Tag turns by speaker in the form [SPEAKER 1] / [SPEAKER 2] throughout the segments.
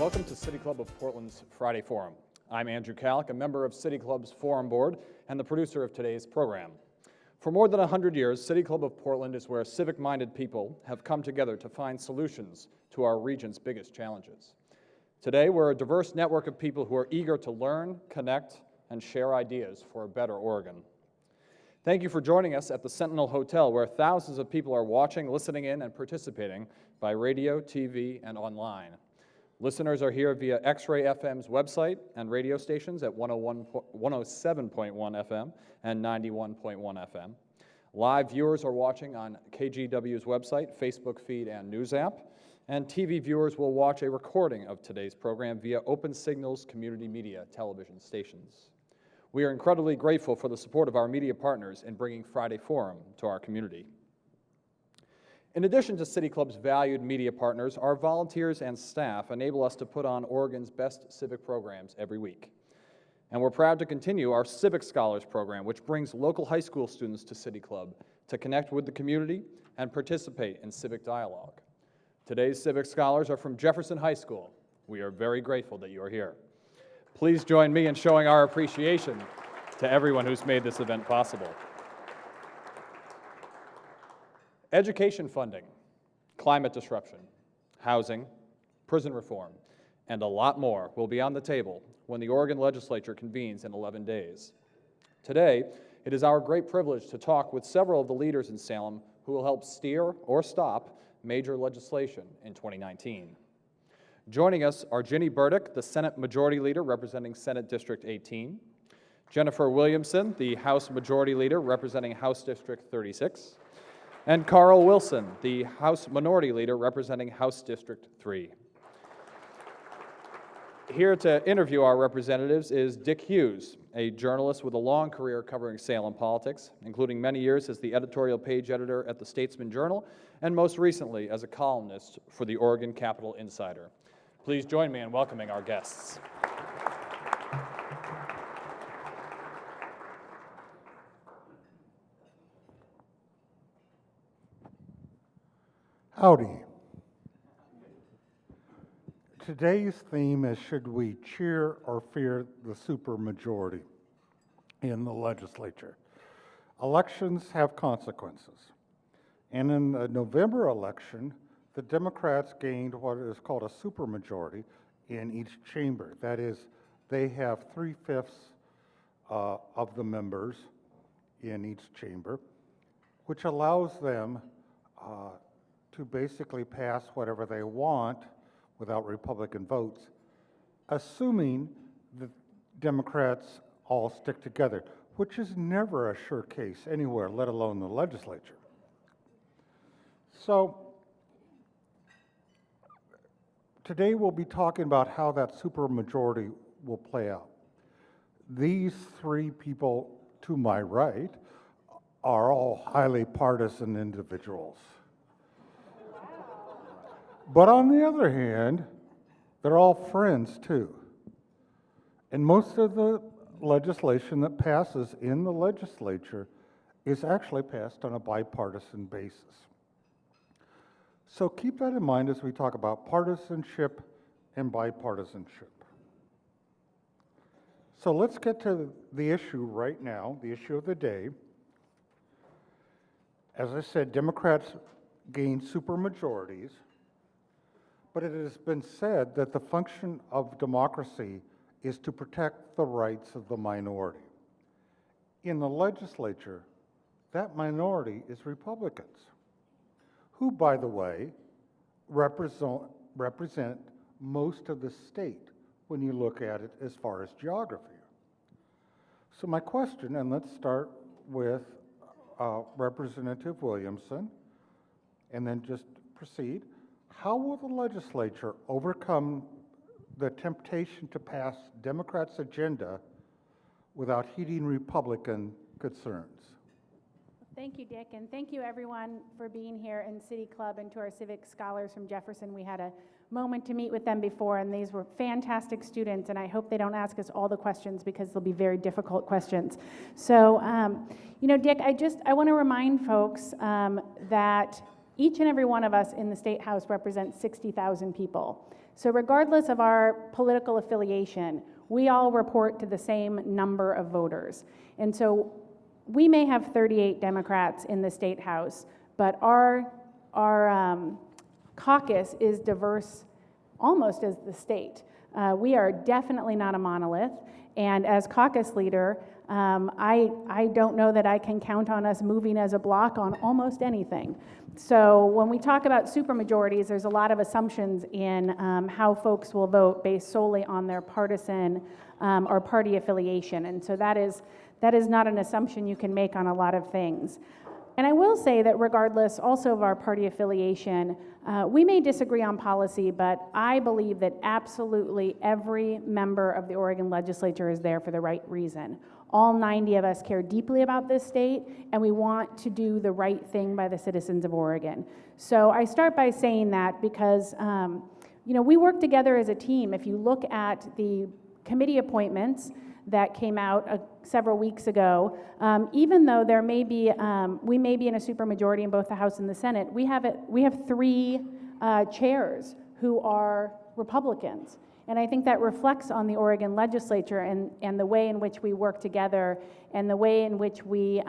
[SPEAKER 1] Welcome to City Club of Portland's Friday Forum. I'm Andrew Kalk, a member of City Club's Forum Board and the producer of today's program. For more than 100 years, City Club of Portland is where civic-minded people have come together to find solutions to our region's biggest challenges. Today, we're a diverse network of people who are eager to learn, connect, and share ideas for a better Oregon. Thank you for joining us at the Sentinel Hotel, where thousands of people are watching, listening in, and participating by radio, TV, and online. Listeners are here via X-Ray FM's website and radio stations at 107.1 FM and 91.1 FM. Live viewers are watching on KGW's website, Facebook feed, and news app. And TV viewers will watch a recording of today's program via Open Signal's community media television stations. We are incredibly grateful for the support of our media partners in bringing Friday Forum to our community. In addition to City Club's valued media partners, our volunteers and staff enable us to put on Oregon's best civic programs every week. And we're proud to continue our Civic Scholars program, which brings local high school students to City Club to connect with the community and participate in civic dialogue. Today's Civic Scholars are from Jefferson High School. We are very grateful that you are here. Please join me in showing our appreciation to everyone who's made this event possible. Education funding, climate disruption, housing, prison reform, and a lot more will be on the table when the Oregon Legislature convenes in 11 days. Today, it is our great privilege to talk with several of the leaders in Salem who will help steer or stop major legislation in 2019. Joining us are Ginny Burdick, the Senate Majority Leader representing Senate District 18, Jennifer Williamson, the House Majority Leader representing House District 36, and Carl Wilson, the House Minority Leader representing House District 3. Here to interview our representatives is Dick Hughes, a journalist with a long career covering Salem politics, including many years as the editorial page editor at the Statesman Journal, and most recently as a columnist for the Oregon Capital Insider. Please join me in welcoming our guests.
[SPEAKER 2] Howdy. Today's theme is, should we cheer or fear the supermajority in the legislature? Elections have consequences. And in the November election, the Democrats gained what is called a supermajority in each chamber. That is, they have 3/5 of the members in each chamber, which allows them to basically pass whatever they want without Republican votes, assuming the Democrats all stick together, which is never a sure case anywhere, let alone the legislature. So today we'll be talking about how that supermajority will play out. These three people to my right are all highly partisan individuals. But on the other hand, they're all friends too. And most of the legislation that passes in the legislature is actually passed on a bipartisan basis. So keep that in mind as we talk about partisanship and bipartisanship. So let's get to the issue right now, the issue of the day. As I said, Democrats gained supermajorities. But it has been said that the function of democracy is to protect the rights of the minority. In the legislature, that minority is Republicans, who, by the way, represent most of the state when you look at it as far as geography. So my question, and let's start with Representative Williamson, and then just proceed. How will the legislature overcome the temptation to pass Democrats' agenda without heeding Republican concerns?
[SPEAKER 3] Thank you, Dick, and thank you everyone for being here in City Club, and to our Civic Scholars from Jefferson. We had a moment to meet with them before, and these were fantastic students, and I hope they don't ask us all the questions because they'll be very difficult questions. So, Dick, I want to remind folks that each and every one of us in the State House represents 60,000 people. So regardless of our political affiliation, we all report to the same number of voters. And so we may have 38 Democrats in the state house, but our caucus is diverse almost as the state. We are definitely not a monolith, and as caucus leader, I don't know that I can count on us moving as a block on almost anything. So when we talk about supermajorities, there's a lot of assumptions in how folks will vote based solely on their partisan or party affiliation, and so that is not an assumption you can make on a lot of things. And I will say that regardless also of our party affiliation, we may disagree on policy, but I believe that absolutely every member of the Oregon legislature is there for the right reason. All 90 of us care deeply about this state, and we want to do the right thing by the citizens of Oregon. So I start by saying that because we work together as a team. If you look at the committee appointments that came out several weeks ago, even though there may be, we may be in a supermajority in both the House and the Senate, we have 3 chairs who are Republicans. And I think that reflects on the Oregon legislature and the way in which we work together and the way in which we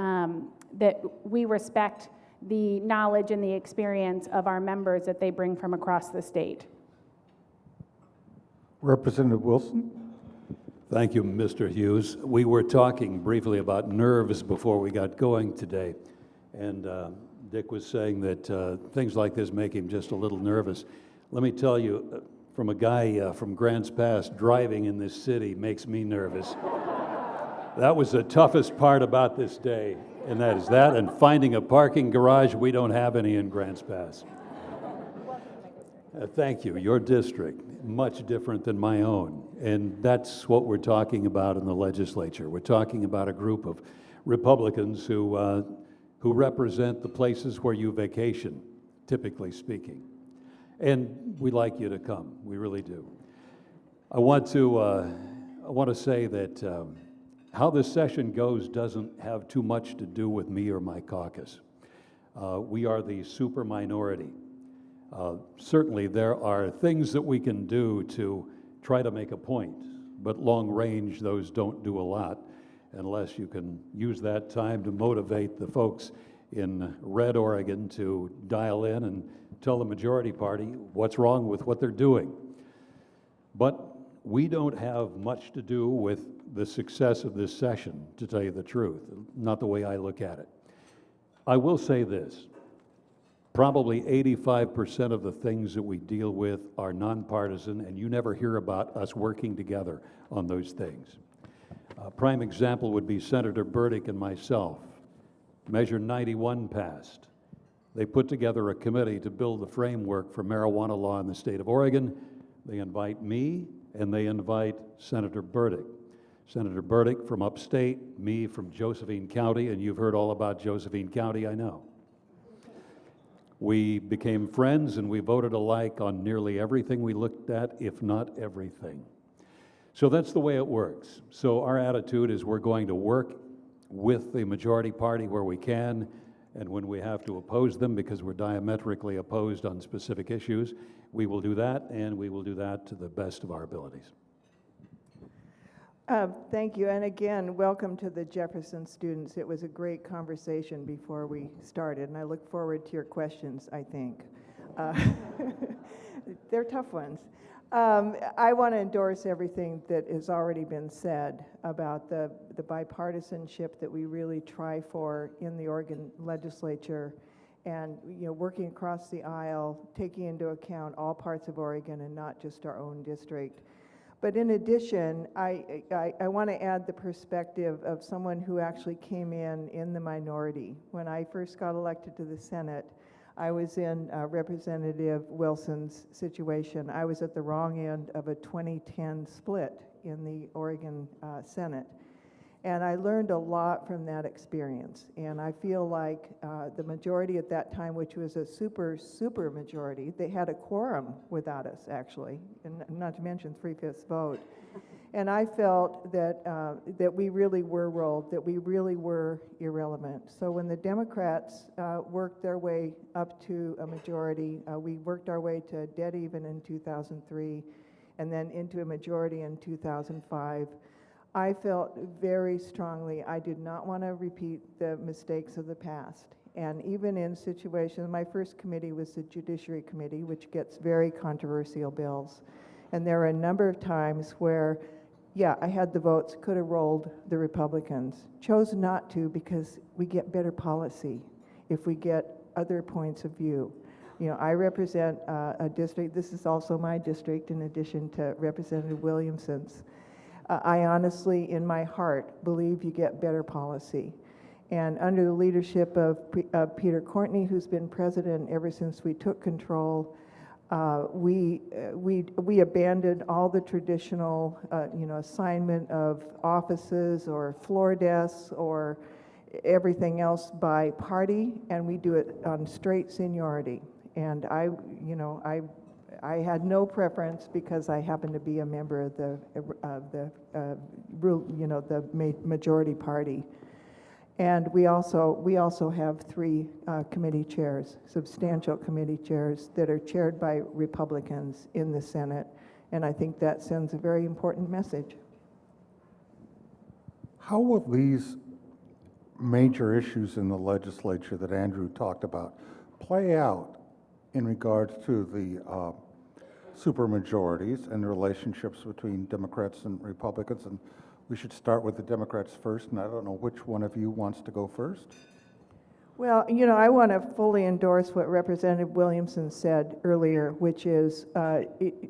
[SPEAKER 3] respect the knowledge and the experience of our members that they bring from across the state.
[SPEAKER 2] Representative Wilson?
[SPEAKER 4] Thank you, Mr. Hughes. We were talking briefly about nerves before we got going today, and Dick was saying that things like this make him just a little nervous. Let me tell you, from a guy from Grants Pass, driving in this city makes me nervous. That was the toughest part about this day, and that is that and finding a parking garage. We don't have any in Grants Pass. Thank you. Your district, much different than my own. And that's what we're talking about in the legislature. We're talking about a group of Republicans who represent the places where you vacation, typically speaking. And we'd like you to come. We really do. I want to say that how this session goes doesn't have too much to do with me or my caucus. We are the superminority. Certainly there are things that we can do to try to make a point, but long range, those don't do a lot unless you can use that time to motivate the folks in Red Oregon to dial in and tell the majority party what's wrong with what they're doing. But we don't have much to do with the success of this session, to tell you the truth, not the way I look at it. I will say this. Probably 85% of the things that we deal with are nonpartisan, and you never hear about us working together on those things. A prime example would be Senator Burdick and myself. Measure 91 passed. They put together a committee to build the framework for marijuana law in the state of Oregon. They invite me, and they invite Senator Burdick. Senator Burdick from upstate, me from Josephine County, and you've heard all about Josephine County, I know. We became friends and we voted alike on nearly everything we looked at, if not everything. So that's the way it works. So our attitude is we're going to work with the majority party where we can, and when we have to oppose them because we're diametrically opposed on specific issues, we will do that, and we will do that to the best of our abilities.
[SPEAKER 5] Thank you, and again, welcome to the Jefferson students. It was a great conversation before we started, and I look forward to your questions, I think. They're tough ones. I want to endorse everything that has already been said about the bipartisanship that we really try for in the Oregon legislature, and working across the aisle, taking into account all parts of Oregon and not just our own district. But in addition, I want to add the perspective of someone who actually came in the minority. When I first got elected to the Senate, I was in Representative Wilson's situation. I was at the wrong end of a 2010 split in the Oregon Senate. And I learned a lot from that experience. And I feel like the majority at that time, which was a super majority, they had a quorum without us, actually, and not to mention 3/5 vote. And I felt that, that we really were rolled, that we really were irrelevant. So when the Democrats worked their way up to a majority, we worked our way to dead even in 2003, and then into a majority in 2005. I felt very strongly I did not want to repeat the mistakes of the past. And even in situations, my first committee was the Judiciary Committee, which gets very controversial bills. And there were a number of times where, yeah, I had the votes, could have rolled the Republicans. Chose not to because we get better policy if we get other points of view. You know, I represent a district, this is also my district in addition to Representative Williamson's. I honestly, in my heart, believe you get better policy. And under the leadership of Peter Courtney, who's been president ever since we took control, we abandoned all the traditional, assignment of offices or floor desks or everything else by party, and we do it on straight seniority. And I had no preference because I happen to be a member of the majority party. And we also have 3 committee chairs, substantial committee chairs that are chaired by Republicans in the Senate, and I think that sends a very important message.
[SPEAKER 2] How will these major issues in the legislature that Andrew talked about play out in regards to the supermajorities and the relationships between Democrats and Republicans? And we should start with the Democrats first, and I don't know which one of you wants to go first.
[SPEAKER 5] Well, I want to fully endorse what Representative Williamson said earlier, which is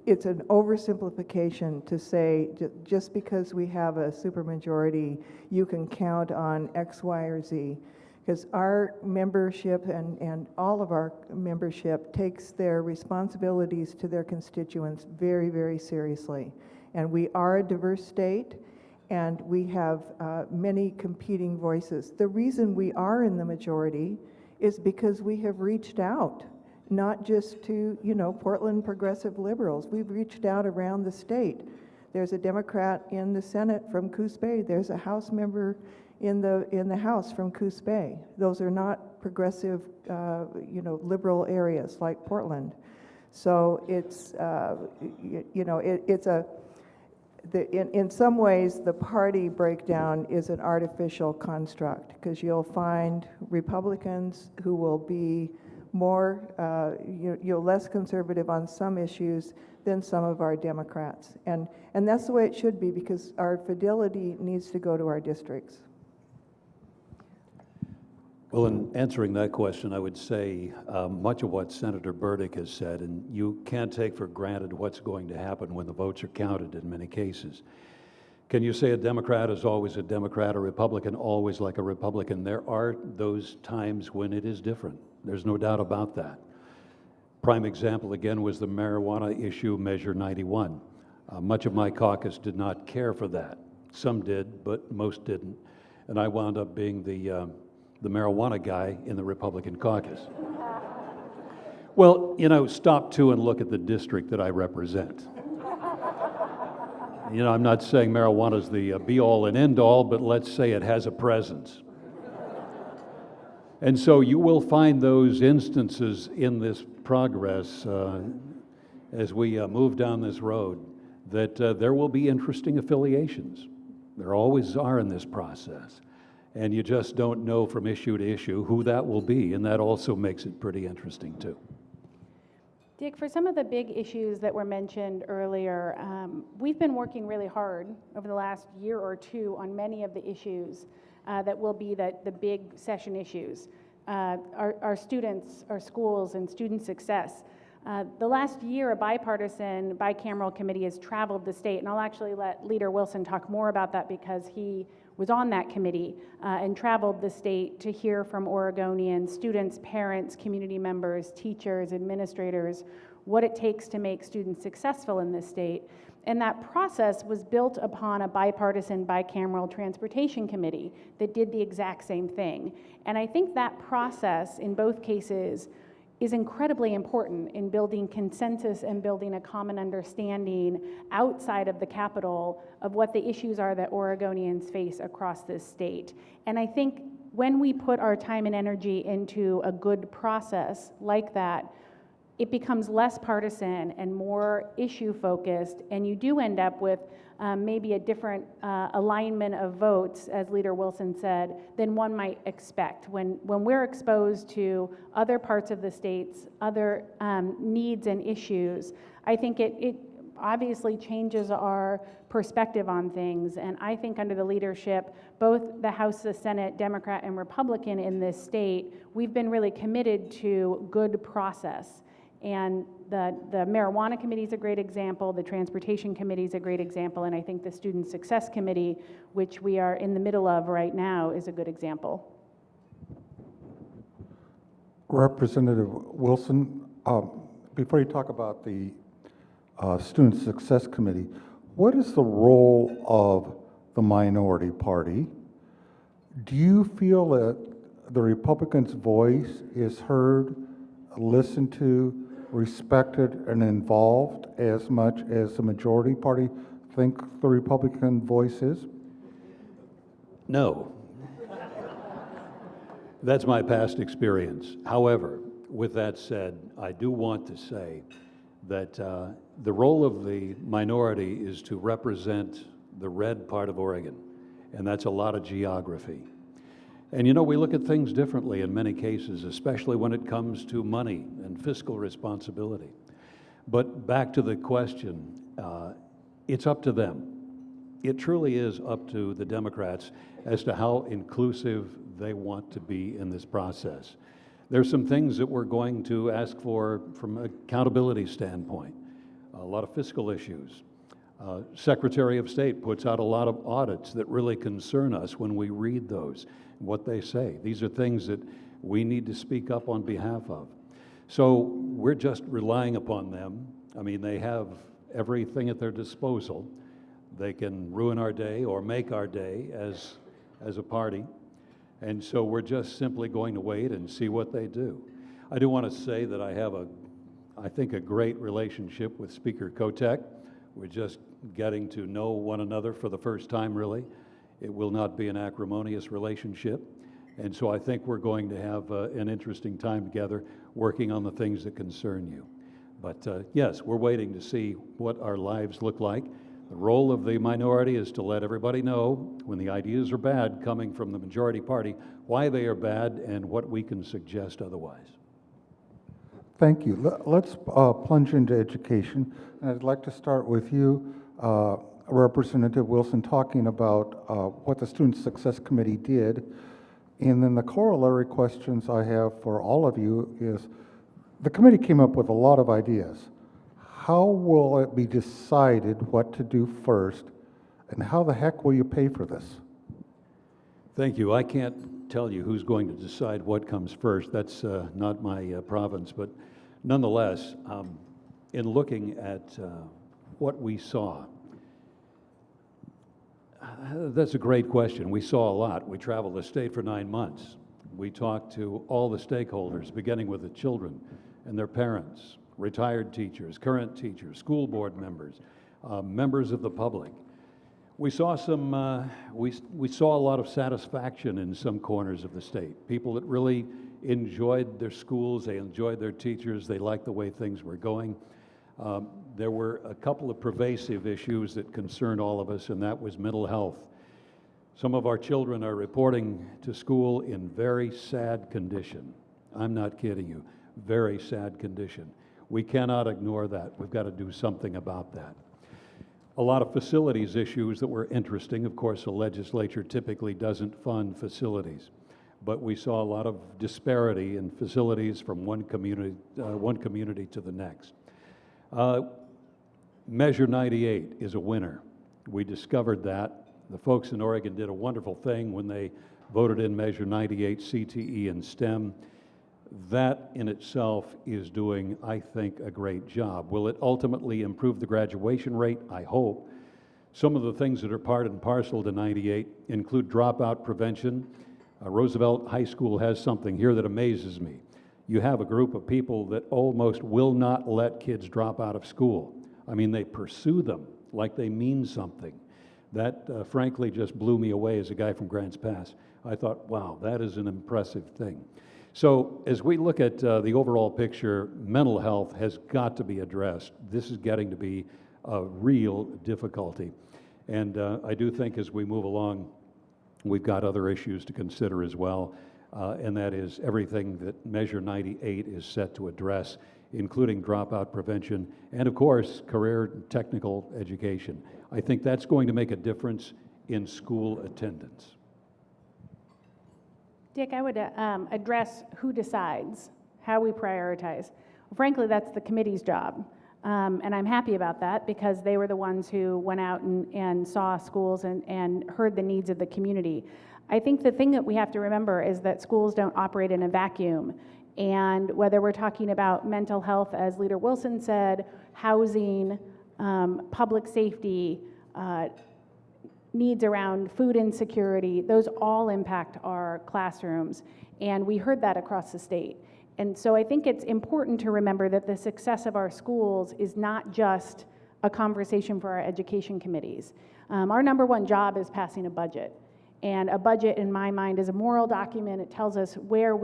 [SPEAKER 5] it's an oversimplification to say just because we have a supermajority, you can count on X, Y, or Z. Because our membership and all of our membership takes their responsibilities to their constituents very, very seriously. And we are a diverse state, and we have many competing voices. The reason we are in the majority is because we have reached out, not just to, Portland progressive liberals. We've reached out around the state. There's a Democrat in the Senate from Coos Bay. There's a House member in the House from Coos Bay. Those are not progressive, liberal areas like Portland. So it's, in some ways, the party breakdown is an artificial construct, because you'll find Republicans who will be more, less conservative on some issues than some of our Democrats. And that's the way it should be, because our fidelity needs to go to our districts.
[SPEAKER 4] Well, in answering that question, I would say much of what Senator Burdick has said, and you can't take for granted what's going to happen when the votes are counted in many cases. Can you say a Democrat is always a Democrat, a Republican always like a Republican? There are those times when it is different. There's no doubt about that. Prime example, again, was the marijuana issue, Measure 91. Much of my caucus did not care for that. Some did, but most didn't. And I wound up being the marijuana guy in the Republican caucus. Well, stop to and look at the district that I represent. I'm not saying marijuana is the be-all and end-all, but let's say it has a presence. And so you will find those instances in this progress as we move down this road that there will be interesting affiliations. There always are in this process. And you just don't know from issue to issue who that will be, and that also makes it pretty interesting too.
[SPEAKER 3] Dick, for some of the big issues that were mentioned earlier, we've been working really hard over the last year or two on many of the issues that will be the big session issues. Our students, our schools, and student success. The last year, a bipartisan, bicameral committee has traveled the state, and I'll actually let Leader Wilson talk more about that because he was on that committee and traveled the state to hear from Oregonians, students, parents, community members, teachers, administrators, what it takes to make students successful in this state. And that process was built upon a bipartisan, bicameral transportation committee that did the exact same thing. And I think that process, in both cases, is incredibly important in building consensus and building a common understanding outside of the Capitol of what the issues are that Oregonians face across this state. And I think when we put our time and energy into a good process like that, it becomes less partisan and more issue focused, and you do end up with maybe a different alignment of votes, as Leader Wilson said, than one might expect. When we're exposed to other parts of the states, other needs and issues, I think it obviously changes our perspective on things. And I think under the leadership, both the House, the Senate, Democrat and Republican in this state, we've been really committed to good process. And the Marijuana Committee is a great example, the Transportation Committee is a great example, and I think the Student Success Committee, which we are in the middle of right now, is a good example.
[SPEAKER 2] Representative Wilson, before you talk about the Student Success Committee, what is the role of the minority party? Do you feel that the Republicans' voice is heard, listened to, respected, and involved as much as the majority party think the Republican voice is?
[SPEAKER 4] No. That's my past experience. However, with that said, I do want to say that the role of the minority is to represent the red part of Oregon, and that's a lot of geography. And you know, we look at things differently in many cases, especially when it comes to money and fiscal responsibility. But back to the question, it's up to them. It truly is up to the Democrats as to how inclusive they want to be in this process. There's some things that we're going to ask for from an accountability standpoint, a lot of fiscal issues. Secretary of State puts out a lot of audits that really concern us when we read those, what they say. These are things that we need to speak up on behalf of. So we're just relying upon them. I mean, they have everything at their disposal. They can ruin our day or make our day as a party. And so we're just simply going to wait and see what they do. I do want to say that I have I think a great relationship with Speaker Kotek. We're just getting to know one another for the first time, really. It will not be an acrimonious relationship. And so I think we're going to have an interesting time together working on the things that concern you. But yes, we're waiting to see what our lives look like. The role of the minority is to let everybody know when the ideas are bad coming from the majority party, why they are bad and what we can suggest otherwise.
[SPEAKER 2] Thank you. Let's plunge into education. And I'd like to start with you, Representative Wilson, talking about what the Student Success Committee did. And then the corollary questions I have for all of you is, the committee came up with a lot of ideas. How will it be decided what to do first, and how the heck will you pay for this?
[SPEAKER 4] Thank you. I can't tell you who's going to decide what comes first. That's not my province. But nonetheless, in looking at what we saw, that's a great question. We saw a lot. We traveled the state for 9 months. We talked to all the stakeholders, beginning with the children and their parents, retired teachers, current teachers, school board members, members of the public. We saw we saw a lot of satisfaction in some corners of the state. People that really enjoyed their schools, they enjoyed their teachers, they liked the way things were going. There were a couple of pervasive issues that concerned all of us, and that was mental health. Some of our children are reporting to school in very sad condition. I'm not kidding you, very sad condition. We cannot ignore that. We've got to do something about that. A lot of facilities issues that were interesting. Of course, the legislature typically doesn't fund facilities, but we saw a lot of disparity in facilities from one community to the next. Measure 98 is a winner. We discovered that. The folks in Oregon did a wonderful thing when they voted in Measure 98 CTE and STEM. That in itself is doing, I think, a great job. Will it ultimately improve the graduation rate? I hope. Some of the things that are part and parcel to 98 include dropout prevention. Roosevelt High School has something here that amazes me. you have a group of people that almost will not let kids drop out of school. I mean, they pursue them like they mean something. That frankly just blew me away as a guy from Grants Pass. I thought, wow, that is an impressive thing. So as we look at the overall picture, mental health has got to be addressed. This is getting to be a real difficulty. And I do think as we move along, we've got other issues to consider as well, and that is everything that Measure 98 is set to address, including dropout prevention and, of course, career and technical education. I think that's going to make a difference in school attendance.
[SPEAKER 3] Dick, I would address who decides, how we prioritize. Frankly, that's the committee's job. And I'm happy about that because they were the ones who went out and saw schools and heard the needs of the community. I think the thing that we have to remember is that schools don't operate in a vacuum. And whether we're talking about mental health, as Leader Wilson said, housing, public safety, needs around food insecurity, those all impact our classrooms. And we heard that across the state. And so I think it's important to remember that the success of our schools is not just a conversation for our education committees. Our number one job is passing a budget. And a budget, in my mind, is a moral document. It tells us what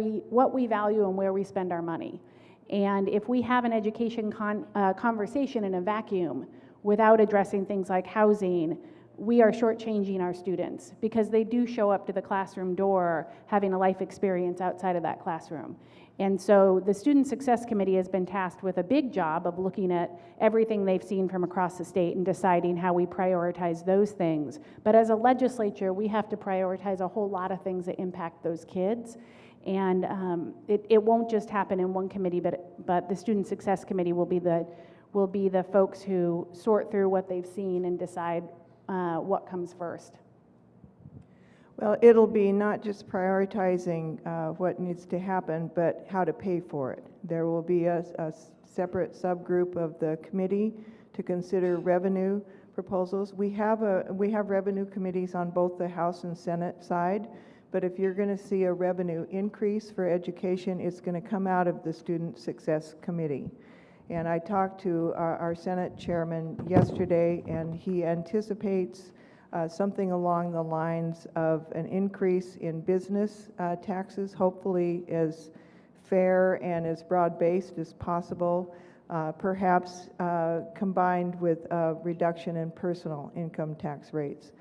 [SPEAKER 3] we value and where we spend our money. And if we have an education conversation in a vacuum without addressing things like housing, we are shortchanging our students because they do show up to the classroom door having a life experience outside of that classroom. And so the Student Success Committee has been tasked with a big job of looking at everything they've seen from across the state and deciding how we prioritize those things. But as a legislature, we have to prioritize a whole lot of things that impact those kids. And it won't just happen in one committee, but the Student Success Committee will be the folks who sort through what they've seen and decide what comes first.
[SPEAKER 5] Well, it'll be not just prioritizing what needs to happen, but how to pay for it. There will be a separate subgroup of the committee to consider revenue proposals. We have revenue committees on both the House and Senate side, but if you're going to see a revenue increase for education, it's going to come out of the Student Success Committee. And I talked to our Senate chairman yesterday, and he anticipates something along the lines of an increase in business taxes, hopefully as fair and as broad-based as possible, perhaps combined with a reduction in personal income tax rates.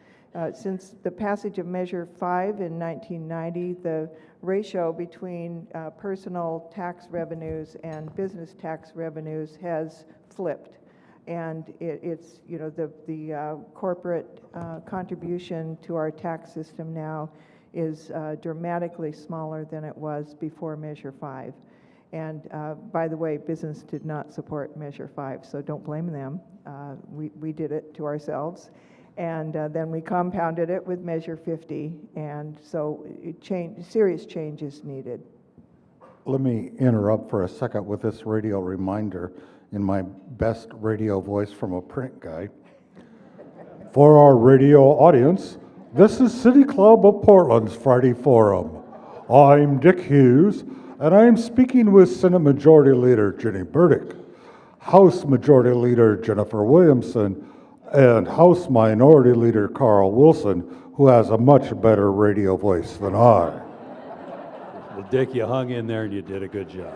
[SPEAKER 5] Since the passage of Measure 5 in 1990, the ratio between personal tax revenues and business tax revenues has flipped. And it's, you know, the corporate contribution to our tax system now is dramatically smaller than it was before Measure 5. And by the way, business did not support Measure 5, so don't blame them. We did it to ourselves. And then we compounded it with Measure 50, and so serious change is needed.
[SPEAKER 2] Let me interrupt for a second with this radio reminder in my best radio voice from a print guy. For our radio audience, this is City Club of Portland's Friday Forum. I'm Dick Hughes, and I'm speaking with Senate Majority Leader Jenny Burdick, House Majority Leader Jennifer Williamson, and House Minority Leader Carl Wilson, who has a much better radio voice than I.
[SPEAKER 4] Well, Dick, you hung in there and you did a good job.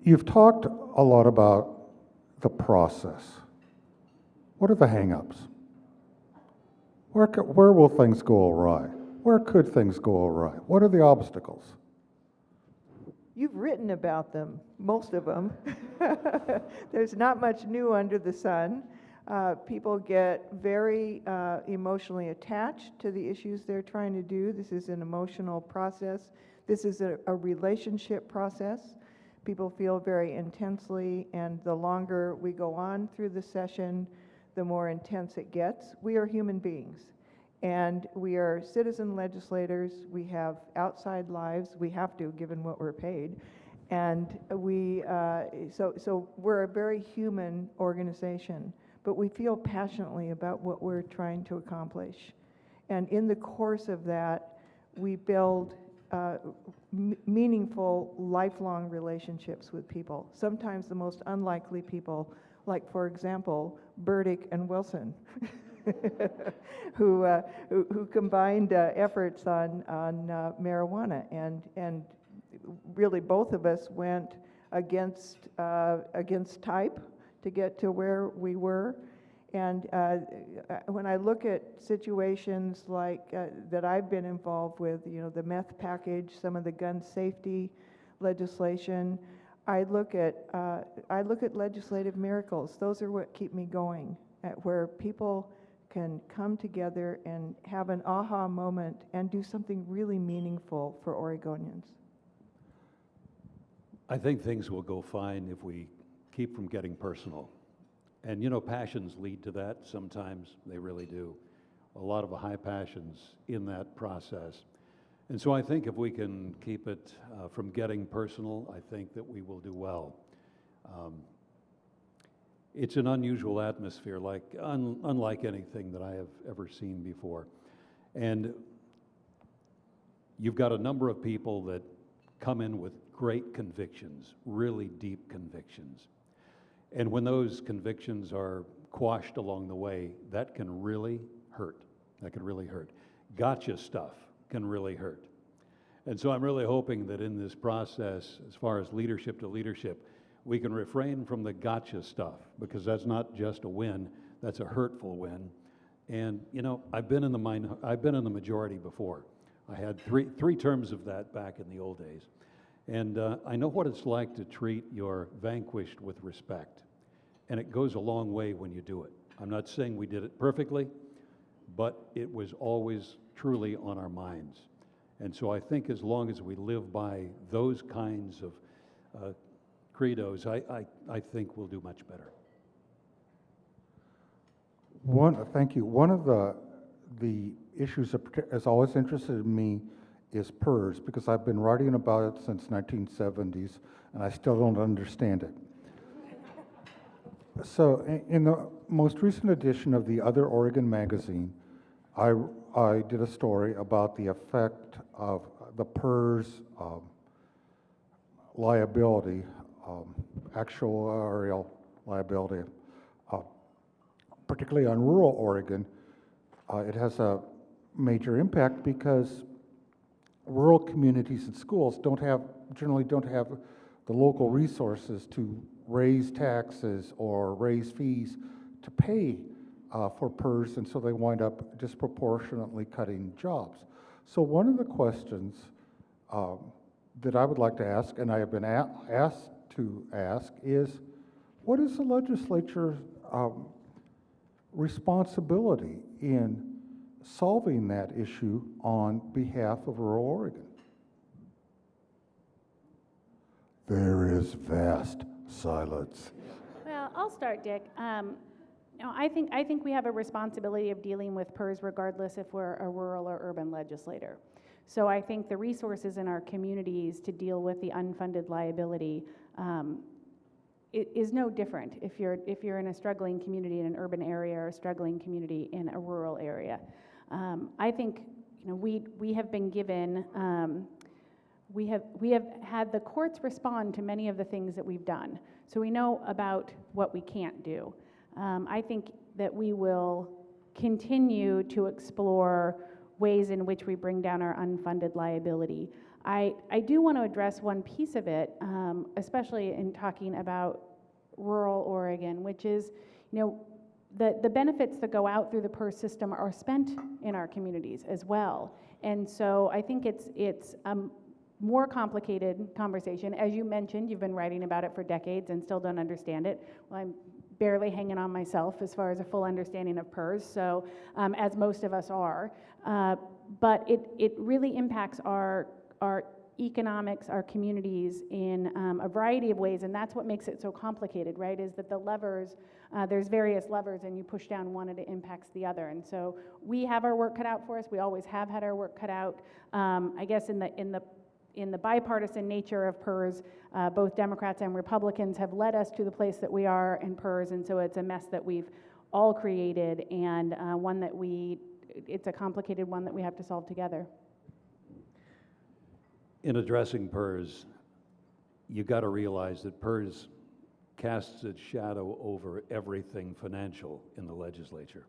[SPEAKER 2] You've talked a lot about the process. What are the hang-ups? Where will things go awry? Where could things go awry? What are the obstacles?
[SPEAKER 5] You've written about them, most of them. There's not much new under the sun. People get very emotionally attached to the issues they're trying to do. This is an emotional process. This is a relationship process. People feel very intensely, and the longer we go on through the session, the more intense it gets. We are human beings, and we are citizen legislators. We have outside lives. We have to, given what we're paid. And so we're a very human organization. but we feel passionately about what we're trying to accomplish. And in the course of that, we build meaningful, lifelong relationships with people, sometimes the most unlikely people, like, for example, Burdick and Wilson, who combined efforts on marijuana, and really both of us went against type to get to where we were. And when I look at situations like that I've been involved with, the meth package, some of the gun safety legislation, I look at legislative miracles. Those are what keep me going, where people can come together and have an aha moment and do something really meaningful for Oregonians.
[SPEAKER 4] I think things will go fine if we keep from getting personal. And passions lead to that. Sometimes they really do. A lot of high passions in that process. And so I think if we can keep it from getting personal, I think that we will do well. It's an unusual atmosphere, unlike anything that I have ever seen before. And you've got a number of people that come in with great convictions, really deep convictions. And when those convictions are quashed along the way, that can really hurt. That can really hurt. Gotcha stuff can really hurt. And so I'm really hoping that in this process, as far as leadership to leadership, we can refrain from the gotcha stuff, because that's not just a win, that's a hurtful win. And I've been in the majority before. I had three terms of that back in the old days. And I know what it's like to treat your vanquished with respect. And it goes a long way when you do it. I'm not saying we did it perfectly, but it was always truly on our minds. And so I think as long as we live by those kinds of credos, I think we'll do much better.
[SPEAKER 2] Thank you. One of the issues that has always interested me is PERS, because I've been writing about it since 1970s, and I still don't understand it. So in the most recent edition of the Other Oregon magazine, I did a story about the effect of the PERS liability, actuarial liability, particularly on rural Oregon. It has a major impact because rural communities and schools generally don't have the local resources to raise taxes or raise fees to pay for PERS, and so they wind up disproportionately cutting jobs. So one of the questions that I would like to ask, and I have been asked to ask, is what is the legislature's responsibility in solving that issue on behalf of rural Oregon? There is vast silence.
[SPEAKER 3] Well, I'll start, Dick. I think we have a responsibility of dealing with PERS regardless if we're a rural or urban legislator. So I think the resources in our communities to deal with the unfunded liability is no different if you're in a struggling community in an urban area or a struggling community in a rural area. I think we have been given we have had the courts respond to many of the things that we've done, so we know about what we can't do. I think that we will continue to explore ways in which we bring down our unfunded liability. I do want to address one piece of it, especially in talking about rural Oregon, which is, the benefits that go out through the PERS system are spent in our communities as well. And so I think it's a more complicated conversation. As you mentioned, you've been writing about it for decades and still don't understand it. Well, I'm barely hanging on myself as far as a full understanding of PERS, so as most of us are. But it really impacts our economics, our communities in a variety of ways, and that's what makes it so complicated, right, is that the levers, there's various levers, and you push down one and it impacts the other. And so we have our work cut out for us. We always have had our work cut out. I guess in the bipartisan nature of PERS, both Democrats and Republicans have led us to the place that we are in PERS, and so it's a mess that we've all created, and one that it's a complicated one that we have to solve together.
[SPEAKER 4] In addressing PERS, you got to realize that PERS casts its shadow over everything financial in the legislature.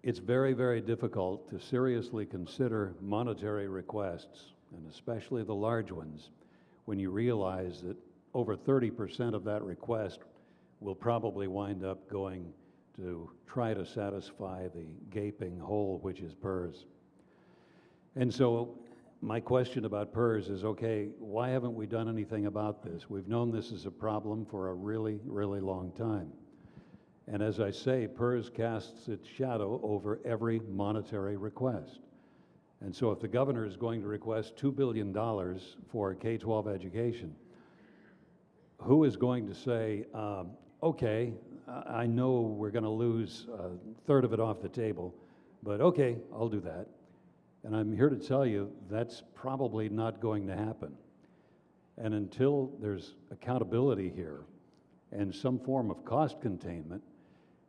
[SPEAKER 4] It's very, very difficult to seriously consider monetary requests, and especially the large ones, when you realize that over 30% of that request will probably wind up going to try to satisfy the gaping hole which is PERS. And so my question about PERS is, okay, why haven't we done anything about this? We've known this is a problem for a really, really long time. And as I say, PERS casts its shadow over every monetary request. And so if the governor is going to request $2 billion for K-12 education, who is going to say, okay, I know we're going to lose a third of it off the table, but okay, I'll do that. And I'm here to tell you that's probably not going to happen. And until there's accountability here and some form of cost containment,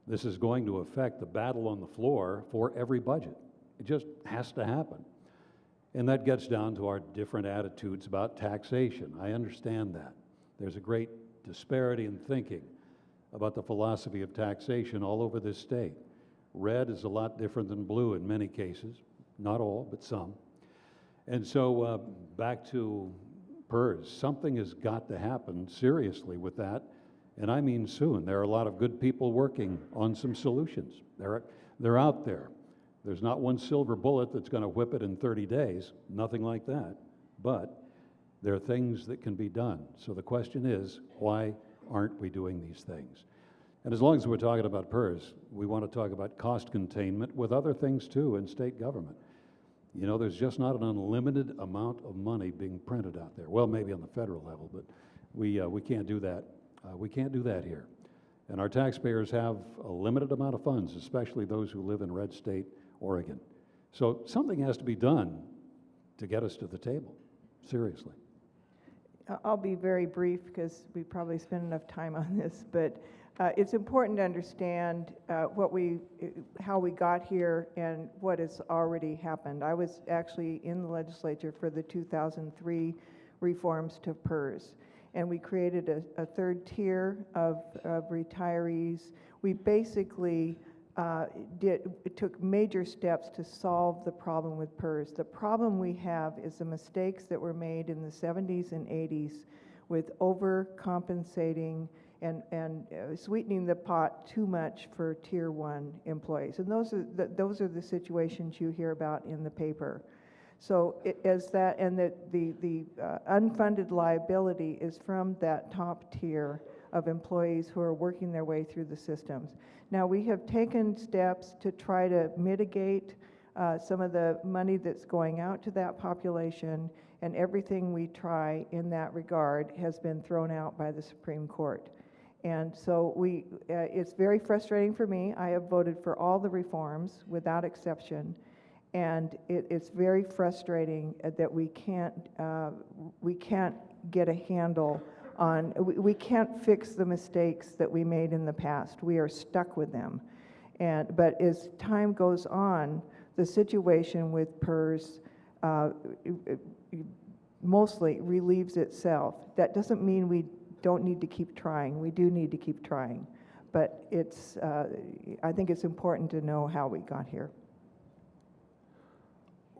[SPEAKER 4] this is going to affect the battle on the floor for every budget. It just has to happen. And that gets down to our different attitudes about taxation. I understand that. There's a great disparity in thinking about the philosophy of taxation all over this state. Red is a lot different than blue in many cases, not all, but some. And so back to PERS, something has got to happen seriously with that, and I mean soon. There are a lot of good people working on some solutions. They're out there. There's not one silver bullet that's going to whip it in 30 days, nothing like that. But there are things that can be done. So the question is, why aren't we doing these things? And as long as we're talking about PERS, we want to talk about cost containment with other things too in state government. You know, there's just not an unlimited amount of money being printed out there. Well, maybe on the federal level, but we can't do that. We can't do that here. And our taxpayers have a limited amount of funds, especially those who live in red state Oregon. So something has to be done to get us to the table, seriously.
[SPEAKER 5] I'll be very brief because we probably spent enough time on this, but it's important to understand how we got here and what has already happened. I was actually in the legislature for the 2003 reforms to PERS, and we created a third tier of retirees. We basically took major steps to solve the problem with PERS. The problem we have is the mistakes that were made in the 70s and 80s with overcompensating and sweetening the pot too much for Tier 1 employees. And those are the situations you hear about in the paper. So the unfunded liability is from that top tier of employees who are working their way through the systems. Now, we have taken steps to try to mitigate some of the money that's going out to that population, and everything we try in that regard has been thrown out by the Supreme Court. And so it's very frustrating for me. I have voted for all the reforms without exception, and it's very frustrating that we can't get a handle on, we can't fix the mistakes that we made in the past. We are stuck with them. But as time goes on, the situation with PERS mostly relieves itself. That doesn't mean we don't need to keep trying. We do need to keep trying. But I think it's important to know how we got here.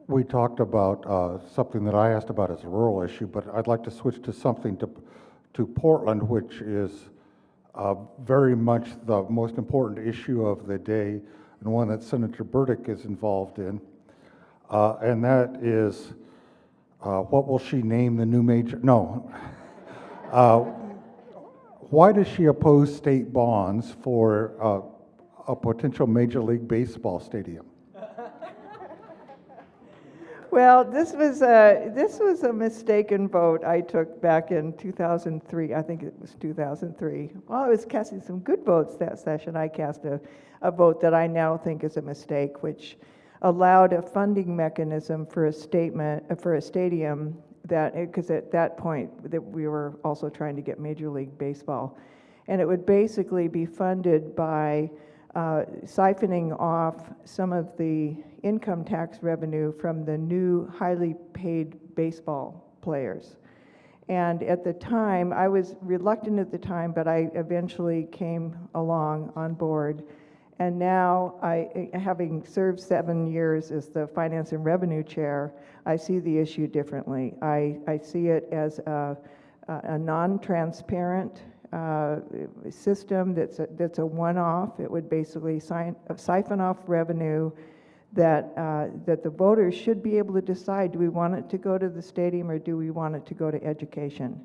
[SPEAKER 2] We talked about something that I asked about as a rural issue, but I'd like to switch to something to Portland, which is very much the most important issue of the day, and one that Senator Burdick is involved in, and that is what will she name the new major? No. Why does she oppose state bonds for a potential Major League Baseball stadium?
[SPEAKER 5] Well, this was a mistaken vote I took back in 2003. I think it was 2003. While I was casting some good votes that session, I cast a vote that I now think is a mistake, which allowed a funding mechanism for a stadium that, because at that point that we were also trying to get Major League Baseball. And it would basically be funded by siphoning off some of the income tax revenue from the new highly paid baseball players. And at the time, I was reluctant at the time, but I eventually came along on board. And now, having served 7 years as the Finance and Revenue Chair, I see the issue differently. I see it as a non-transparent system that's a one-off. It would basically siphon off revenue that the voters should be able to decide, do we want it to go to the stadium or do we want it to go to education?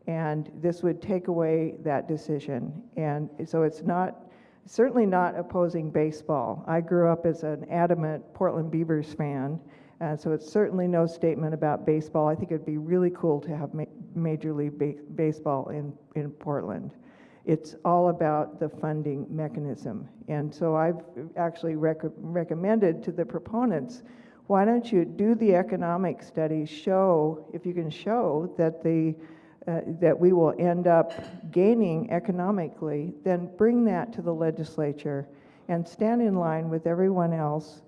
[SPEAKER 5] And this would take away that decision. And so it's certainly not opposing baseball. I grew up as an adamant Portland Beavers fan, so it's certainly no statement about baseball. I think it'd be really cool to have Major League Baseball in Portland. It's all about the funding mechanism. And so I've actually recommended to the proponents, why don't you do the economic studies, if you can show that that we will end up gaining economically, then bring that to the legislature and stand in line with everyone else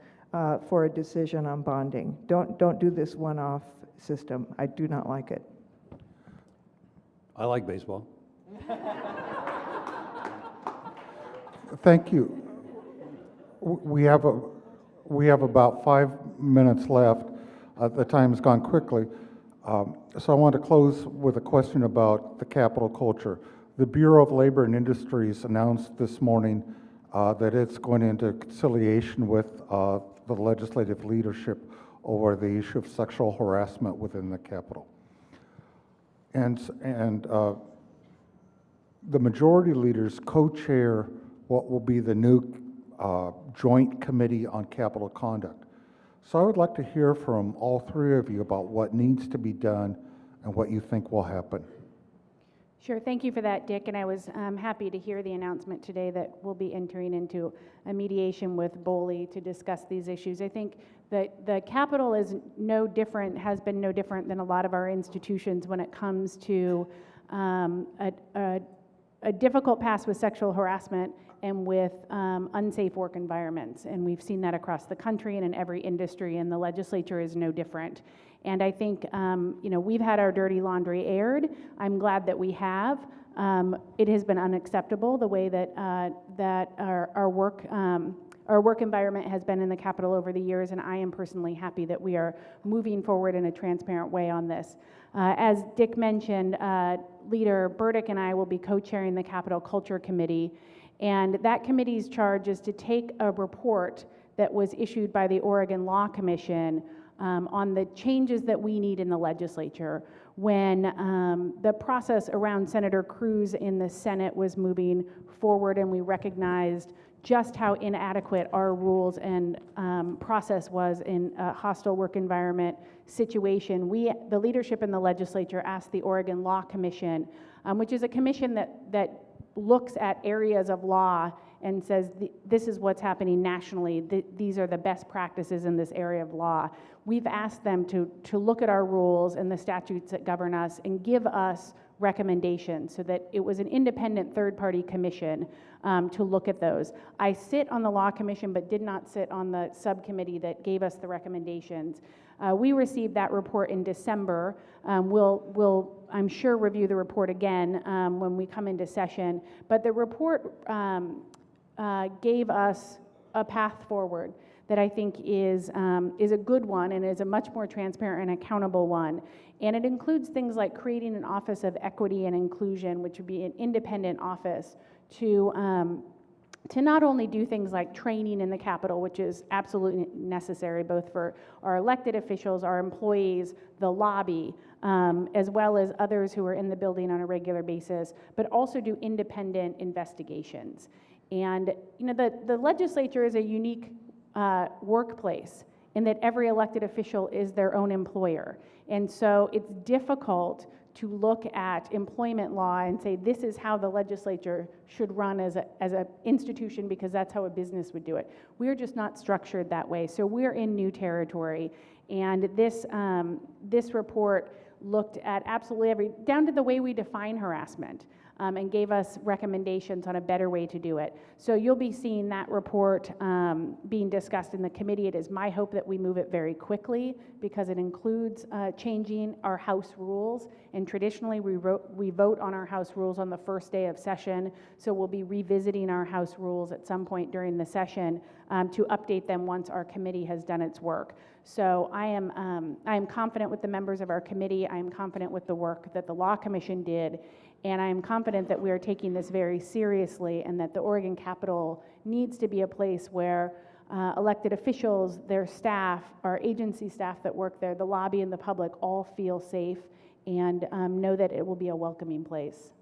[SPEAKER 5] for a decision on bonding. Don't do this one-off system. I do not like it.
[SPEAKER 4] I like baseball.
[SPEAKER 2] Thank you. We have about 5 minutes left. The time has gone quickly. So I want to close with a question about the capital culture. The Bureau of Labor and Industries announced this morning that it's going into conciliation with the legislative leadership over the issue of sexual harassment within the Capitol. And the majority leaders co-chair what will be the new Joint Committee on Capital Conduct. So I would like to hear from all three of you about what needs to be done and what you think will happen.
[SPEAKER 3] Sure, thank you for that, Dick, and I was happy to hear the announcement today that we'll be entering into a mediation with BOLI to discuss these issues. I think that the Capitol is no different, has been no different than a lot of our institutions when it comes to a difficult past with sexual harassment and with unsafe work environments. And we've seen that across the country and in every industry, and the legislature is no different. And I think, we've had our dirty laundry aired. I'm glad that we have. It has been unacceptable the way that our work environment has been in the Capitol over the years, and I am personally happy that we are moving forward in a transparent way on this. As Dick mentioned, Leader Burdick and I will be co-chairing the Capitol Culture Committee, and that committee's charge is to take a report that was issued by the Oregon Law Commission on the changes that we need in the legislature when the process around Senator Cruz in the Senate was moving forward, and we recognized just how inadequate our rules and process was in a hostile work environment situation. The leadership in the legislature, asked the Oregon Law Commission, which is a commission that looks at areas of law and says, this is what's happening nationally, these are the best practices in this area of law. We've asked them to look at our rules and the statutes that govern us and give us recommendations, so that it was an independent third-party commission to look at those. I sit on the Law Commission but did not sit on the subcommittee that gave us the recommendations. We received that report in December. We'll, I'm sure, review the report again when we come into session, but the report gave us a path forward that I think is a good one and is a much more transparent and accountable one. And it includes things like creating an Office of Equity and Inclusion, which would be an independent office to not only do things like training in the Capitol, which is absolutely necessary both for our elected officials, our employees, the lobby, as well as others who are in the building on a regular basis, but also do independent investigations. And the legislature is a unique workplace in that every elected official is their own employer. And so it's difficult to look at employment law and say, this is how the legislature should run as an institution, because that's how a business would do it. We're just not structured that way. So we're in new territory. And this report looked at absolutely down to the way we define harassment. and gave us recommendations on a better way to do it. So you'll be seeing that report being discussed in the committee. It is my hope that we move it very quickly because it includes changing our House rules. And traditionally, we vote on our House rules on the first day of session. So we'll be revisiting our House rules at some point during the session to update them once our committee has done its work. So I am confident with the members of our committee. I am confident with the work that the Law Commission did. And I am confident that we are taking this very seriously and that the Oregon Capitol needs to be a place where elected officials, their staff, our agency staff that work there, the lobby and the public all feel safe and know that it will be a welcoming place.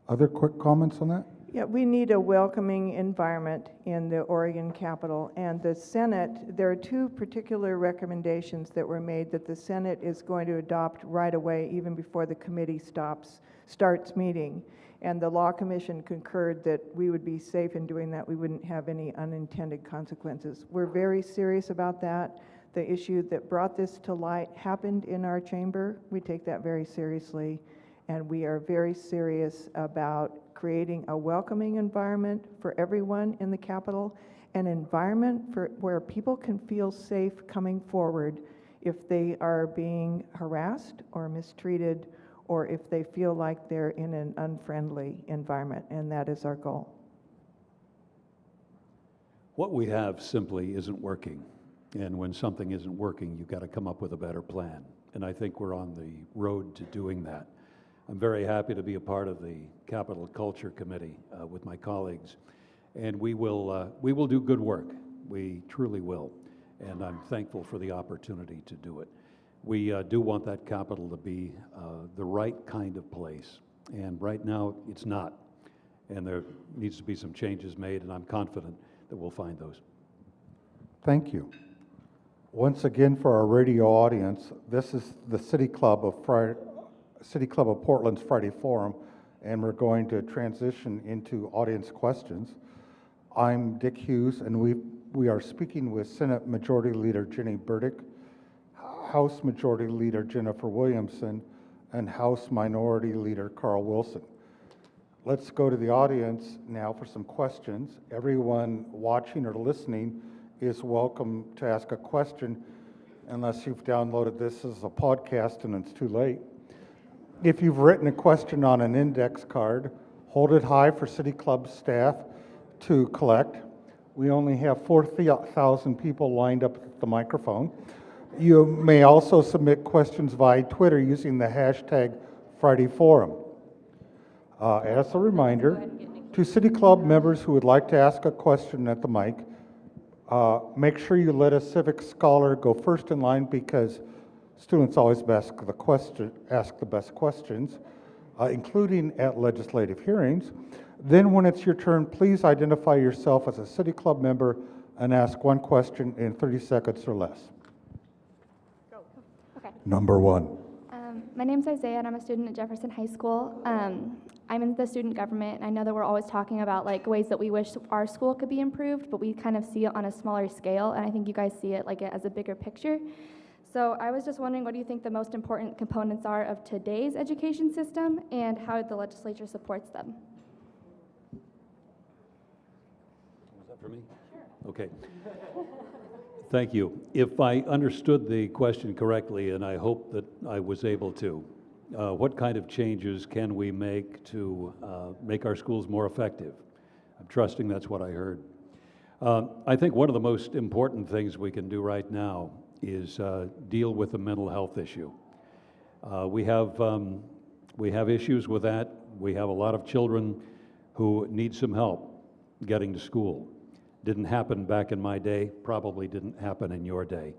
[SPEAKER 2] Other quick comments on that?
[SPEAKER 5] Yeah, we need a welcoming environment in the Oregon Capitol. And the Senate, there are two particular recommendations that were made that the Senate is going to adopt right away, even before the committee starts meeting. And the Law Commission concurred that we would be safe in doing that. We wouldn't have any unintended consequences. We're very serious about that. The issue that brought this to light happened in our chamber. We take that very seriously. And we are very serious about creating a welcoming environment for everyone in the Capitol, an environment where people can feel safe coming forward if they are being harassed or mistreated or if they feel like they're in an unfriendly environment, and that is our goal.
[SPEAKER 4] What we have simply isn't working. And when something isn't working, you've got to come up with a better plan. And I think we're on the road to doing that. I'm very happy to be a part of the Capitol Culture Committee with my colleagues, and we will do good work. We truly will, and I'm thankful for the opportunity to do it. We do want that Capitol to be the right kind of place, and right now it's not, and there needs to be some changes made, and I'm confident that we'll find those.
[SPEAKER 2] Thank you. Once again, for our radio audience, this is the City Club of Portland's Friday Forum, and we're going to transition into audience questions. I'm Dick Hughes, and we are speaking with Senate Majority Leader Jenny Burdick, House Majority Leader Jennifer Williamson, and House Minority Leader Carl Wilson. Let's go to the audience now for some questions. Everyone watching or listening is welcome to ask a question, unless you've downloaded this as a podcast and it's too late. If you've written a question on an index card, hold it high for City Club staff to collect. We only have 4,000 people lined up at the microphone. You may also submit questions via Twitter using the hashtag FridayForum. As a reminder, to City Club members who would like to ask a question at the mic, make sure you let a civic scholar go first in line because students always ask the best questions, including at legislative hearings. Then when it's your turn, please identify yourself as a City Club member and ask one question in 30 seconds or less.
[SPEAKER 6] Go. Okay.
[SPEAKER 2] Number one.
[SPEAKER 6] My name's Isaiah, and I'm a student at Jefferson High School. I'm in the student government, and I know that we're always talking about like ways that we wish our school could be improved, but we kind of see it on a smaller scale, and I think you guys see it like as a bigger picture. So I was just wondering, what do you think the most important components are of today's education system and how the legislature supports them?
[SPEAKER 4] Was that for me? Sure. Okay. Thank you. If I understood the question correctly, and I hope that I was able to, what kind of changes can we make to make our schools more effective? I'm trusting that's what I heard. I think one of the most important things we can do right now is deal with the mental health issue. We have issues with that. We have a lot of children who need some help getting to school. Didn't happen back in my day, probably didn't happen in your day.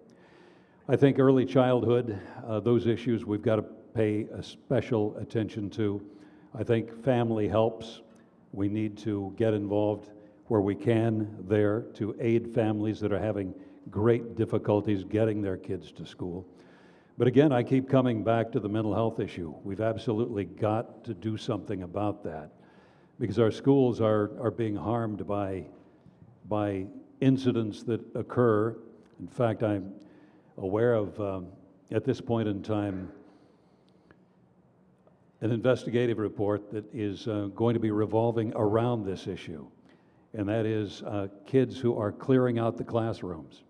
[SPEAKER 4] I think early childhood, those issues we've got to pay a special attention to. I think family helps. We need to get involved where we can there to aid families that are having great difficulties getting their kids to school. But again, I keep coming back to the mental health issue. We've absolutely got to do something about that because our schools are being harmed by incidents that occur. In fact, I'm aware of, at this point in time, an investigative report that is going to be revolving around this issue, and that is kids who are clearing out the classrooms,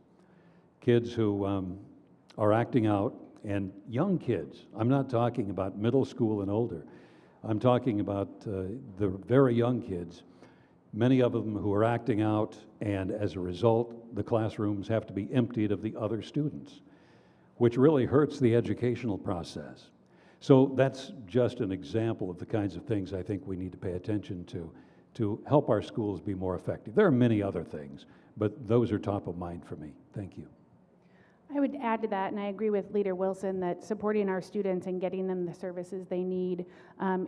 [SPEAKER 4] kids who are acting out, and young kids. I'm not talking about middle school and older. I'm talking about the very young kids, many of them who are acting out, and as a result, the classrooms have to be emptied of the other students, which really hurts the educational process. So that's just an example of the kinds of things I think we need to pay attention to help our schools be more effective. There are many other things, but those are top of mind for me. Thank you.
[SPEAKER 3] I would add to that, and I agree with Leader Wilson, that supporting our students and getting them the services they need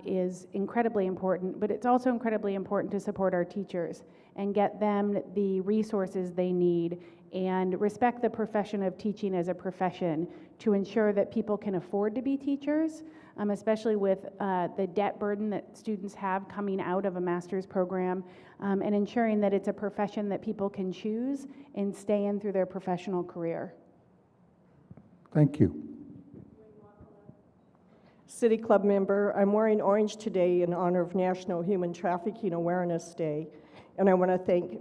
[SPEAKER 3] is incredibly important, but it's also incredibly important to support our teachers and get them the resources they need and respect the profession of teaching as a profession to ensure that people can afford to be teachers, especially with the debt burden that students have coming out of a master's program, and ensuring that it's a profession that people can choose and stay in through their professional career.
[SPEAKER 2] Thank you.
[SPEAKER 7] City Club member, I'm wearing orange today in honor of National Human Trafficking Awareness Day, and I want to thank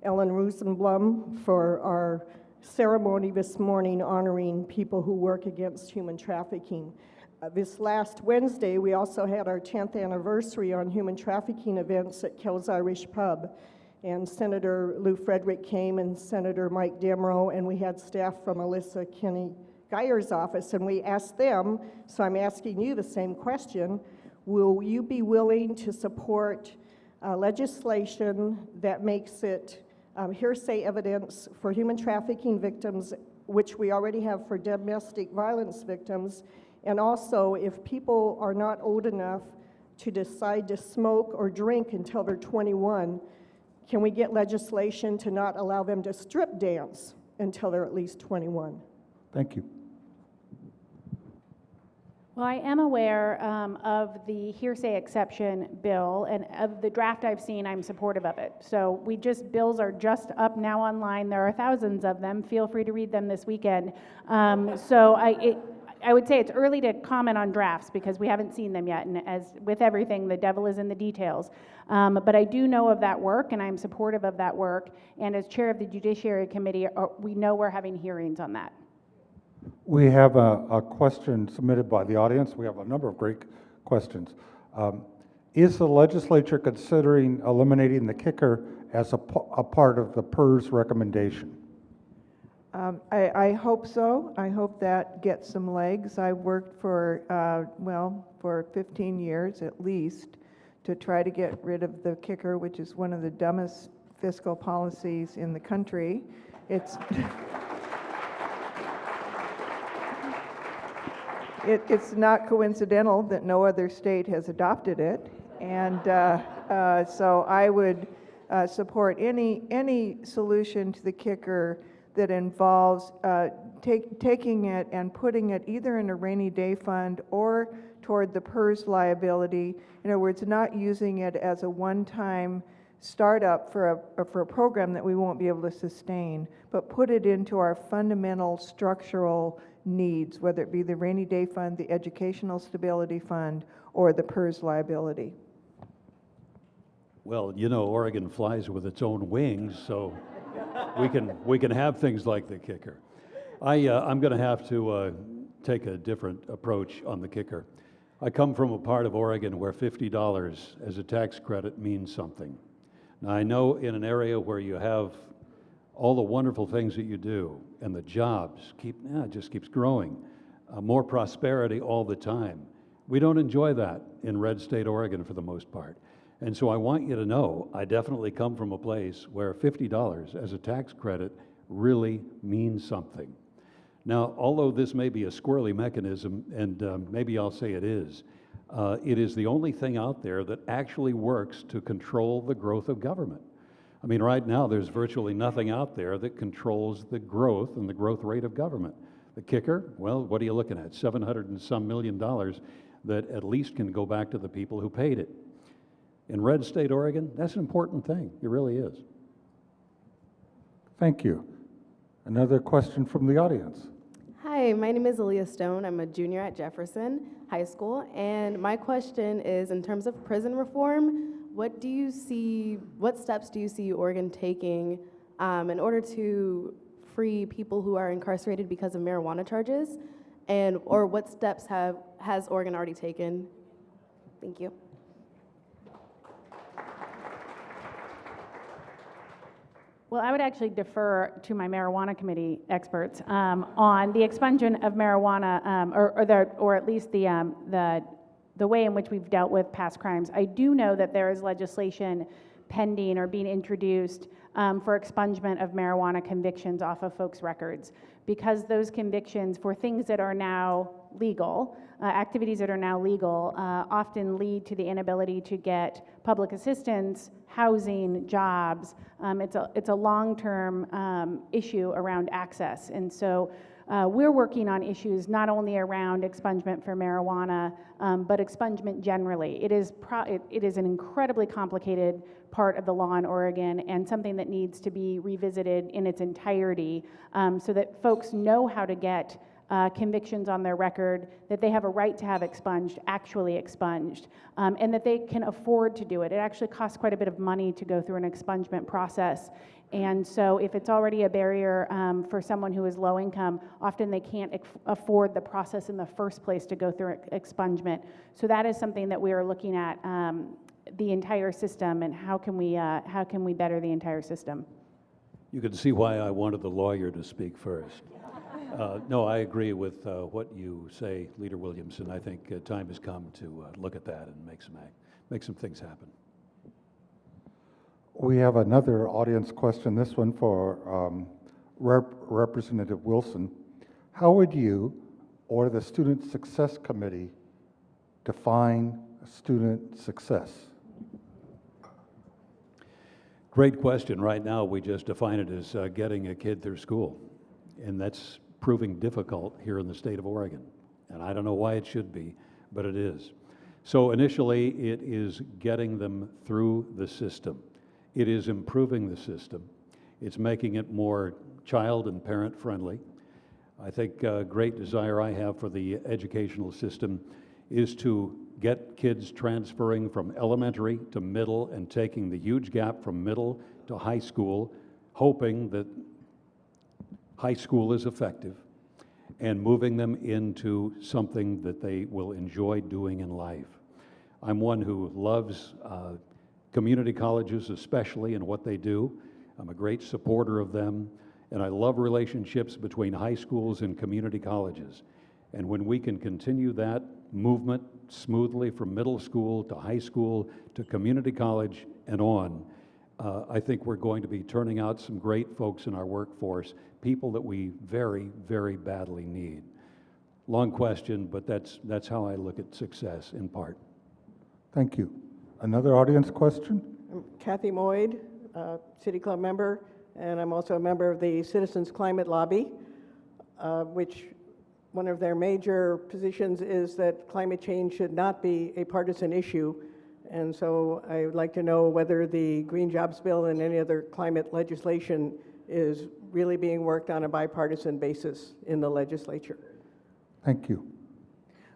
[SPEAKER 7] Ellen Rosenblum for our ceremony this morning honoring people who work against human trafficking. This last Wednesday, we also had our 10th anniversary on human trafficking events at Kel's Irish Pub, and Senator Lou Frederick came and Senator Mike Demrow, and we had staff from Alyssa Kinney Geyer's office, and we asked them, so I'm asking you the same question, will you be willing to support legislation that makes it hearsay evidence for human trafficking victims, which we already have for domestic violence victims, and also if people are not old enough to decide to smoke or drink until they're 21, can we get legislation to not allow them to strip dance until they're at least 21?
[SPEAKER 2] Thank you.
[SPEAKER 3] Well, I am aware of the hearsay exception bill, and of the draft I've seen, I'm supportive of it. So bills are just up now online. There are thousands of them. Feel free to read them this weekend. So I would say it's early to comment on drafts because we haven't seen them yet, and as with everything, the devil is in the details. But I do know of that work, and I'm supportive of that work, and as chair of the Judiciary Committee, we know we're having hearings on that.
[SPEAKER 2] We have a question submitted by the audience. We have a number of great questions. Is the legislature considering eliminating the kicker as a part of the PERS recommendation?
[SPEAKER 5] I hope so. I hope that gets some legs. I worked for 15 years at least to try to get rid of the kicker, which is one of the dumbest fiscal policies in the country. It's it's not coincidental that no other state has adopted it, and so I would support any solution to the kicker that involves taking it and putting it either in a rainy day fund or toward the PERS liability. In other words, not using it as a one-time startup for a program that we won't be able to sustain, but put it into our fundamental structural needs, whether it be the rainy day fund, the educational stability fund, or the PERS liability.
[SPEAKER 4] Well, you know, Oregon flies with its own wings, so we can have things like the kicker. I'm going to have to take a different approach on the kicker. I come from a part of Oregon where $50 as a tax credit means something. Now, I know in an area where you have all the wonderful things that you do and the jobs just keeps growing, more prosperity all the time. We don't enjoy that in red state Oregon for the most part. And so I want you to know, I definitely come from a place where $50 as a tax credit really means something. Now, although this may be a squirrely mechanism, and maybe I'll say it is the only thing out there that actually works to control the growth of government. I mean, right now, there's virtually nothing out there that controls the growth and the growth rate of government. The kicker, well, what are you looking at? $700 and some million that at least can go back to the people who paid it. In red state Oregon, that's an important thing. It really is.
[SPEAKER 2] Thank you. Another question from the audience.
[SPEAKER 8] Hi, my name is Aaliyah Stone. I'm a junior at Jefferson High School, and my question is, in terms of prison reform, what steps do you see Oregon taking in order to free people who are incarcerated because of marijuana charges, or what steps has Oregon already taken? Thank you.
[SPEAKER 3] Well, I would actually defer to my marijuana committee experts on the expungement of marijuana, or at least the way in which we've dealt with past crimes. I do know that there is legislation pending or being introduced for expungement of marijuana convictions off of folks' records, because those convictions for things that are now legal, activities that are now legal, often lead to the inability to get public assistance, housing, jobs. It's a long-term issue around access. And so we're working on issues not only around expungement for marijuana, but expungement generally. It is an incredibly complicated part of the law in Oregon, and something that needs to be revisited in its entirety, so that folks know how to get convictions on their record, that they have a right to have expunged, actually expunged, and that they can afford to do it. It actually costs quite a bit of money to go through an expungement process. And so if it's already a barrier for someone who is low income, often they can't afford the process in the first place to go through expungement. So that is something that we are looking at, the entire system, and how can we better the entire system.
[SPEAKER 4] You can see why I wanted the lawyer to speak first. No, I agree with what you say, Leader Williamson. I think time has come to look at that and make some things happen.
[SPEAKER 2] We have another audience question, this one for Representative Wilson. How would you or the Student Success Committee define student success?
[SPEAKER 4] Great question. Right now, we just define it as getting a kid through school, and that's proving difficult here in the state of Oregon. And I don't know why it should be, but it is. So initially, it is getting them through the system. It is improving the system. It's making it more child and parent friendly. I think a great desire I have for the educational system is to get kids transferring from elementary to middle and taking the huge gap from middle to high school, hoping that high school is effective, and moving them into something that they will enjoy doing in life. I'm one who loves community colleges, especially, and what they do. I'm a great supporter of them, and I love relationships between high schools and community colleges. And when we can continue that movement smoothly from middle school to high school to community college and on, I think we're going to be turning out some great folks in our workforce, people that we very, very badly need. Long question, but that's how I look at success in part.
[SPEAKER 2] Thank you. Another audience question?
[SPEAKER 7] I'm Kathy Moyd, City Club member, and I'm also a member of the Citizens Climate Lobby, which one of their major positions is that climate change should not be a partisan issue. And so I would like to know whether the Green Jobs Bill and any other climate legislation is really being worked on a bipartisan basis in the legislature.
[SPEAKER 2] Thank you.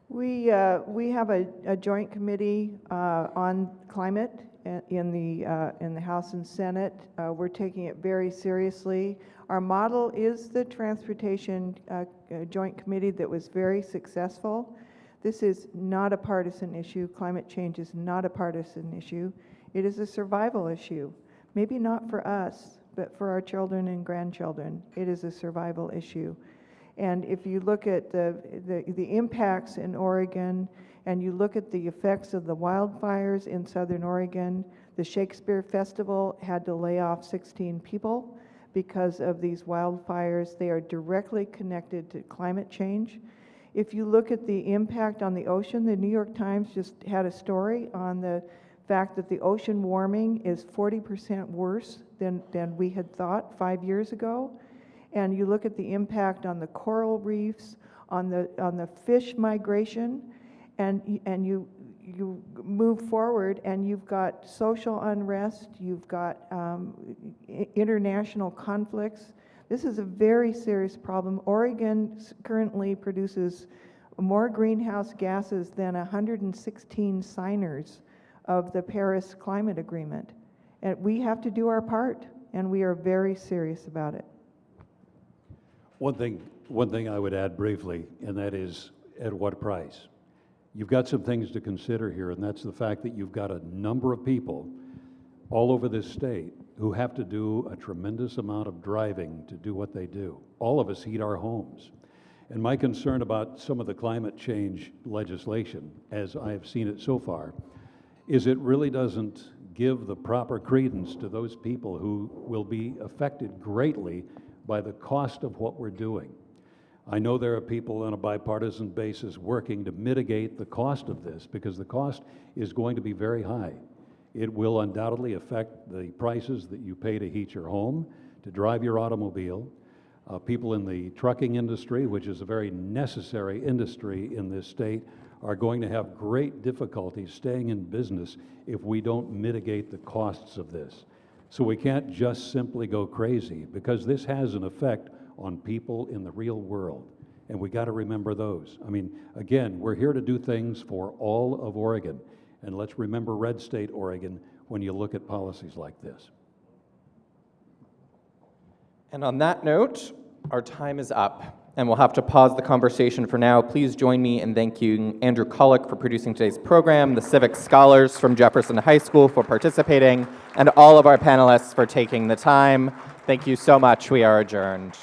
[SPEAKER 5] We have a joint committee on climate in the House and Senate. We're taking it very seriously. Our model is the Transportation Joint Committee that was very successful. This is not a partisan issue. Climate change is not a partisan issue. It is a survival issue. Maybe not for us, but for our children and grandchildren. It is a survival issue. And if you look at the impacts in Oregon, and you look at the effects of the wildfires in Southern Oregon, the Shakespeare Festival had to lay off 16 people because of these wildfires. They are directly connected to climate change. If you look at the impact on the ocean, the New York Times just had a story on the fact that the ocean warming is 40% worse than we had thought 5 years ago. And you look at the impact on the coral reefs, on the fish migration, and you move forward, and you've got social unrest, you've got international conflicts This is a very serious problem. Oregon currently produces more greenhouse gases than 116 signers of the Paris Climate Agreement. And we have to do our part, and we are very serious about it.
[SPEAKER 4] One thing I would add briefly, and that is at what price? You've got some things to consider here, and that's the fact that you've got a number of people all over this state who have to do a tremendous amount of driving to do what they do. All of us heat our homes. And my concern about some of the climate change legislation, as I have seen it so far, is it really doesn't give the proper credence to those people who will be affected greatly by the cost of what we're doing. I know there are people on a bipartisan basis working to mitigate the cost of this because the cost is going to be very high. It will undoubtedly affect the prices that you pay to heat your home, to drive your automobile. People in the trucking industry, which is a very necessary industry in this state, are going to have great difficulty staying in business if we don't mitigate the costs of this. So we can't just simply go crazy because this has an effect on people in the real world. And we got to remember those. I mean, again, we're here to do things for all of Oregon. And let's remember red state Oregon when you look at policies like this.
[SPEAKER 9] And on that note, our time is up, and we'll have to pause the conversation for now. Please join me in thanking Andrew Culloch for producing today's program, the Civic Scholars from Jefferson High School for participating, and all of our panelists for taking the time. Thank you so much. We are adjourned.